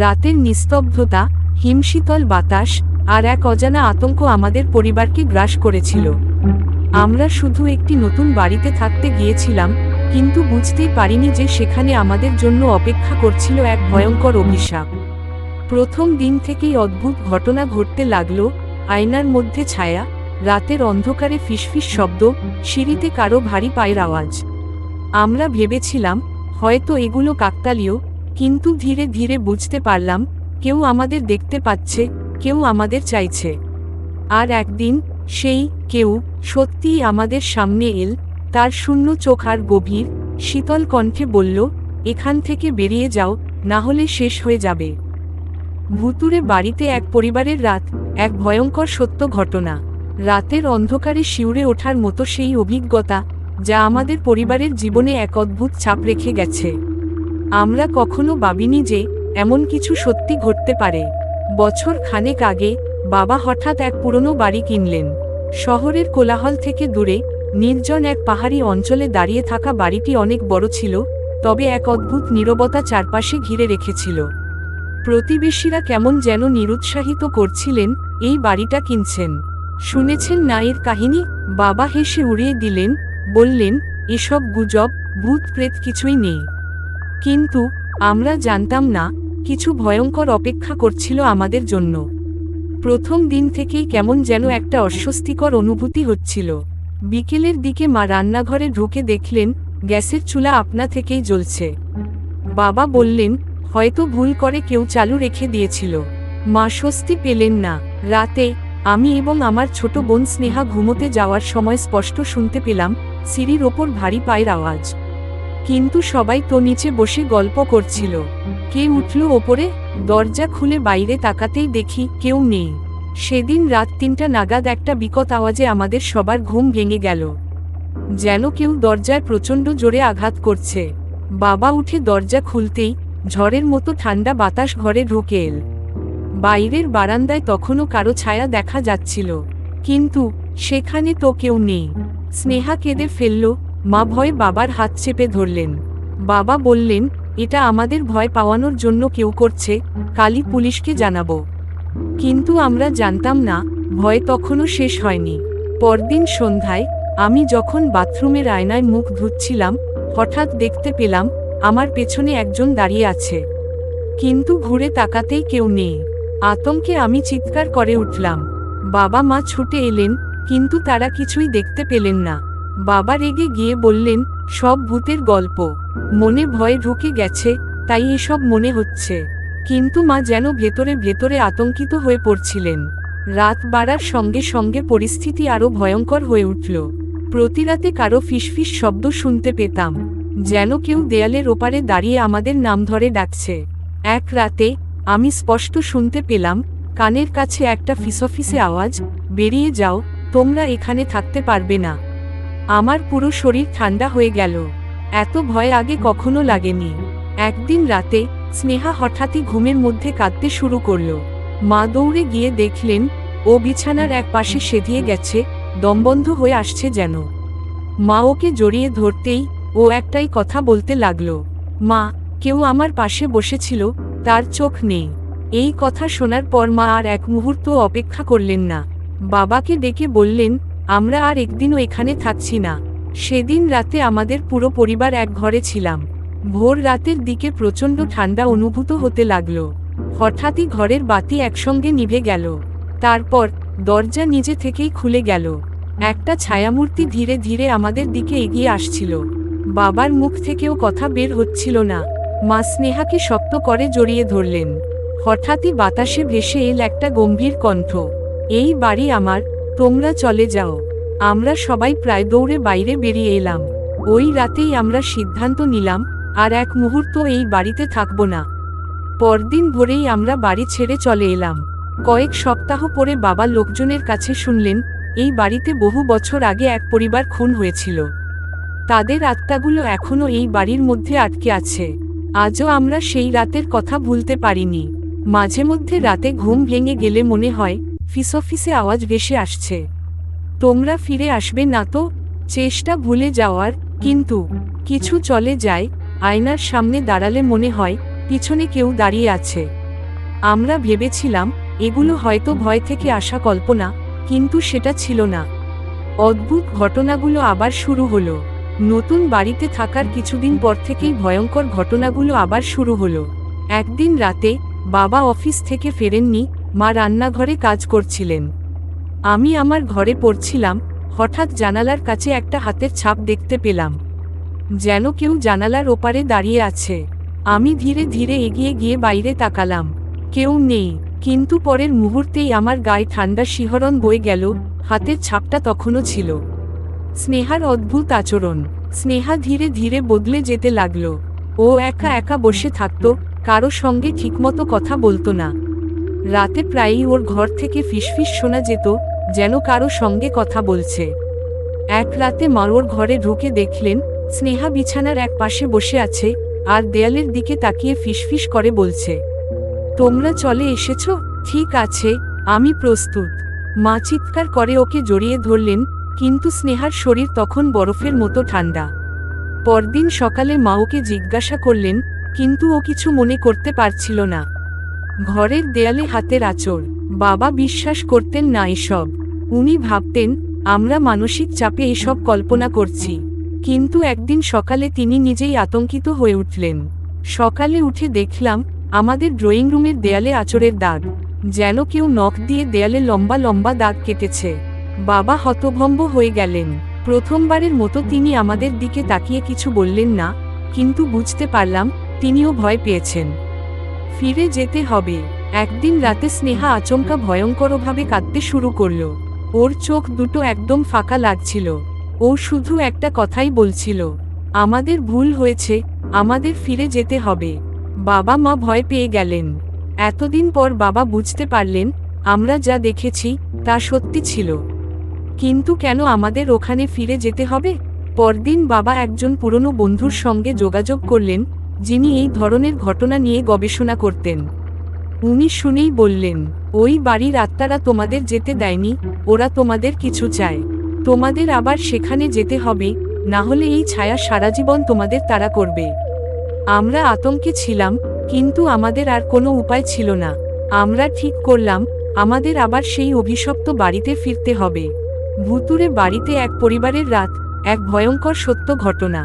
রাতের নিস্তব্ধতা, হিমশীতল বাতাস আর এক অজানা আতঙ্ক আমাদের পরিবারকে গ্রাস করেছিল। আমরা শুধু একটি নতুন বাড়িতে থাকতে গিয়েছিলাম, কিন্তু বুঝতেই পারিনি যে সেখানে আমাদের জন্য অপেক্ষা করছিল এক ভয়ঙ্কর অভিশাপ। প্রথম দিন থেকেই অদ্ভুত ঘটনা ঘটতে লাগলো। আয়নার মধ্যে ছায়া, রাতের অন্ধকারে ফিসফিস শব্দ, সিঁড়িতে কারো ভারী পায়ের আওয়াজ। আমরা ভেবেছিলাম হয়তো এগুলো কাকতালীয়, কিন্তু ধীরে ধীরে বুঝতে পারলাম কেউ আমাদের দেখতে পাচ্ছে, কেউ আমাদের চাইছে। আর একদিন সেই কেউ সত্যিই আমাদের সামনে এল। তার শূন্য চোখ আর গভীর শীতল কণ্ঠে বলল, এখান থেকে বেরিয়ে যাও, না হলে শেষ হয়ে যাবে। ভুতুরে বাড়িতে এক পরিবারের রাত, এক ভয়ঙ্কর সত্য ঘটনা। রাতের অন্ধকারে শিউরে ওঠার মতো সেই অভিজ্ঞতা, যা আমাদের পরিবারের জীবনে এক অদ্ভুত ছাপ রেখে গেছে। আমরা কখনো ভাবিনি যে এমন কিছু সত্যি ঘটতে পারে। বছর খানেক আগে বাবা হঠাৎ এক পুরনো বাড়ি কিনলেন। শহরের কোলাহল থেকে দূরে, নির্জন এক পাহাড়ি অঞ্চলে দাঁড়িয়ে থাকা বাড়িটি অনেক বড় ছিল, তবে এক অদ্ভুত নীরবতা চারপাশে ঘিরে রেখেছিল। প্রতিবেশীরা কেমন যেন নিরুৎসাহিত করছিলেন, এই বাড়িটা কিনছেন, শুনেছেন না এর কাহিনী? বাবা হেসে উড়িয়ে দিলেন, বললেন, এসব গুজব, ভূত প্রেত কিছুই নেই। কিন্তু আমরা জানতাম না কিছু ভয়ঙ্কর অপেক্ষা করছিল আমাদের জন্য। প্রথম দিন থেকেই কেমন যেন একটা অস্বস্তিকর অনুভূতি হচ্ছিল। বিকেলের দিকে মা রান্নাঘরে ঢুকে দেখলেন গ্যাসের চুলা আপনা থেকেই জ্বলছে। বাবা বললেন, হয়তো ভুল করে কেউ চালু রেখে দিয়েছিল। মা স্বস্তি পেলেন না। রাতে আমি এবং আমার ছোট বোন স্নেহা ঘুমোতে যাওয়ার সময় স্পষ্ট শুনতে পেলাম সিঁড়ির ওপর ভারী পায়ের আওয়াজ। কিন্তু সবাই তো নিচে বসে গল্প করছিল। কে উঠল ওপরে? দরজা খুলে বাইরে তাকাতেই দেখি কেউ নেই। সেদিন রাত ৩টা নাগাদ একটা বিকট আওয়াজে আমাদের সবার ঘুম ভেঙে গেল। যেন কেউ দরজায় প্রচণ্ড জোরে আঘাত করছে। বাবা উঠে দরজা খুলতেই ঝড়ের মতো ঠান্ডা বাতাস ঘরে ঢুকে এল। বাইরের বারান্দায় তখনও কারো ছায়া দেখা যাচ্ছিল, কিন্তু সেখানে তো কেউ নেই। স্নেহা কেঁদে ফেলল। মা ভয়ে বাবার হাত চেপে ধরলেন। বাবা বললেন, এটা আমাদের ভয় পাওয়ানোর জন্য কেউ করছে, কালই পুলিশকে জানাবো। কিন্তু আমরা জানতাম না ভয় তখনও শেষ হয়নি। পরদিন সন্ধ্যায় আমি যখন বাথরুমের আয়নায় মুখ ধুচ্ছিলাম, হঠাৎ দেখতে পেলাম আমার পেছনে একজন দাঁড়িয়ে আছে, কিন্তু ঘুরে তাকাতেই কেউ নেই। আতঙ্কে আমি চিৎকার করে উঠলাম। বাবা মা ছুটে এলেন, কিন্তু তারা কিছুই দেখতে পেলেন না। বাবা রেগে গিয়ে বললেন, সব ভূতের গল্প, মনে ভয় ঢুকে গেছে, তাই এসব মনে হচ্ছে। কিন্তু মা যেন ভেতরে ভেতরে আতঙ্কিত হয়ে পড়ছিলেন। রাত বাড়ার সঙ্গে সঙ্গে পরিস্থিতি আরও ভয়ঙ্কর হয়ে উঠল। প্রতিরাতে কারো ফিসফিস শব্দ শুনতে পেতাম, যেন কেউ দেয়ালের ওপারে দাঁড়িয়ে আমাদের নাম ধরে ডাকছে। এক রাতে আমি স্পষ্ট শুনতে পেলাম কানের কাছে একটা ফিসফিসে আওয়াজ, বেরিয়ে যাও, তোমরা এখানে থাকতে পারবে না। আমার পুরো শরীর ঠান্ডা হয়ে গেল। এত ভয় আগে কখনো লাগেনি। একদিন রাতে স্নেহা হঠাৎই ঘুমের মধ্যে কাঁদতে শুরু করল। মা দৌড়ে গিয়ে দেখলেন ও বিছানার এক পাশে সেধিয়ে গেছে, দমবন্ধ হয়ে আসছে যেন। মা ওকে জড়িয়ে ধরতেই ও একটাই কথা বলতে লাগলো, মা, কেউ আমার পাশে বসেছিল, তার চোখ নেই। এই কথা শোনার পর মা আর এক মুহূর্ত অপেক্ষা করলেন না। বাবাকে ডেকে বললেন, আমরা আর একদিনও এখানে থাকছি না। সেদিন রাতে আমাদের পুরো পরিবার এক ঘরে ছিলাম। ভোর রাতের দিকে প্রচণ্ড ঠান্ডা অনুভূত হতে লাগলো। হঠাৎই ঘরের বাতি একসঙ্গে নিভে গেল। তারপর দরজা নিজে থেকেই খুলে গেল। একটা ছায়ামূর্তি ধীরে ধীরে আমাদের দিকে এগিয়ে আসছিল। বাবার মুখ থেকেও কথা বের হচ্ছিল না। মা স্নেহাকে শক্ত করে জড়িয়ে ধরলেন। হঠাৎই বাতাসে ভেসে এল একটা গম্ভীর কণ্ঠ, এই বাড়ি আমার, তোমরা চলে যাও। আমরা সবাই প্রায় দৌড়ে বাইরে বেরিয়ে এলাম। ওই রাতেই আমরা সিদ্ধান্ত নিলাম আর এক মুহূর্ত এই বাড়িতে থাকব না। পরদিন ভোরেই আমরা বাড়ি ছেড়ে চলে এলাম। কয়েক সপ্তাহ পরে বাবা লোকজনের কাছে শুনলেন এই বাড়িতে বহু বছর আগে এক পরিবার খুন হয়েছিল। তাদের আত্মাগুলো এখনও এই বাড়ির মধ্যে আটকে আছে। আজও আমরা সেই রাতের কথা ভুলতে পারিনি। মাঝে মধ্যে রাতে ঘুম ভেঙে গেলে মনে হয় ফিসফিসে আওয়াজ ভেসে আসছে। তোমরা ফিরে আসবে না তো? চেষ্টা ভুলে যাওয়ার, কিন্তু কিছু চলে যায়। আয়নার সামনে দাঁড়ালে মনে হয় পিছনে কেউ দাঁড়িয়ে আছে। আমরা ভেবেছিলাম এগুলো হয়তো ভয় থেকে আসা কল্পনা, কিন্তু সেটা ছিল না। অদ্ভুত ঘটনাগুলো আবার শুরু হলো। নতুন বাড়িতে থাকার কিছুদিন পর থেকেই ভয়ঙ্কর ঘটনাগুলো আবার শুরু হলো। একদিন রাতে বাবা অফিস থেকে ফেরেননি, মা রান্নাঘরে কাজ করছিলেন। আমি আমার ঘরে পড়ছিলাম, হঠাৎ জানালার কাছে একটা হাতের ছাপ দেখতে পেলাম, যেন কেউ জানালার ওপারে দাঁড়িয়ে আছে। আমি ধীরে ধীরে এগিয়ে গিয়ে বাইরে তাকালাম, কেউ নেই। কিন্তু পরের মুহূর্তেই আমার গায়ে ঠান্ডা শিহরণ বয়ে গেল, হাতের ছাপটা তখনও ছিল। স্নেহার অদ্ভুত আচরণ। স্নেহা ধীরে ধীরে বদলে যেতে লাগলো। ও একা একা বসে থাকতো, কারো সঙ্গে ঠিকমতো কথা বলতো না। রাতে প্রায়ই ওর ঘর থেকে ফিসফিস শোনা যেত, যেন কারো সঙ্গে কথা বলছে। এক রাতে মা ওর ঘরে ঢুকে দেখলেন স্নেহা বিছানার এক পাশে বসে আছে, আর দেয়ালের দিকে তাকিয়ে ফিসফিস করে বলছে, তোমরা চলে এসেছ? ঠিক আছে, আমি প্রস্তুত। মা চিৎকার করে ওকে জড়িয়ে ধরলেন, কিন্তু স্নেহার শরীর তখন বরফের মতো ঠান্ডা। পরদিন সকালে মা ওকে জিজ্ঞাসা করলেন, কিন্তু ও কিছু মনে করতে পারছিল না। ঘরের দেয়ালে হাতের আঁচড়। বাবা বিশ্বাস করতেন না এসব। উনি ভাবতেন আমরা মানসিক চাপে এসব কল্পনা করছি। কিন্তু একদিন সকালে তিনি নিজেই আতঙ্কিত হয়ে উঠলেন। সকালে উঠে দেখলাম আমাদের ড্রয়িং রুমের দেয়ালে আঁচড়ের দাগ, যেন কেউ নখ দিয়ে দেয়ালে লম্বা লম্বা দাগ কেটেছে। বাবা হতভম্ব হয়ে গেলেন। প্রথমবারের মতো তিনি আমাদের দিকে তাকিয়ে কিছু বললেন না, কিন্তু বুঝতে পারলাম তিনিও ভয় পেয়েছেন। ফিরে যেতে হবে। একদিন রাতে স্নেহা আচমকা ভয়ঙ্করভাবে কাঁদতে শুরু করল। ওর চোখ দুটো একদম ফাঁকা লাগছিল। ও শুধু একটা কথাই বলছিল, আমাদের ভুল হয়েছে, আমাদের ফিরে যেতে হবে। বাবা মা ভয় পেয়ে গেলেন। এতদিন পর বাবা বুঝতে পারলেন আমরা যা দেখেছি তা সত্যি ছিল। কিন্তু কেন আমাদের ওখানে ফিরে যেতে হবে? পরদিন বাবা একজন পুরনো বন্ধুর সঙ্গে যোগাযোগ করলেন, যিনি এই ধরনের ঘটনা নিয়ে গবেষণা করতেন। উনি শুনেই বললেন, ওই বাড়ির আত্মারা তোমাদের যেতে দেয়নি, ওরা তোমাদের কিছু চায়। তোমাদের আবার সেখানে যেতে হবে, না হলে এই ছায়া সারা জীবন তোমাদের তাড়া করবে। আমরা আতঙ্কে ছিলাম, কিন্তু আমাদের আর কোনো উপায় ছিল না। আমরা ঠিক করলাম আমাদের আবার সেই অভিশপ্ত বাড়িতে ফিরতে হবে। ভুতুড়ে বাড়িতে এক পরিবারের রাত, এক ভয়ঙ্কর সত্য ঘটনা।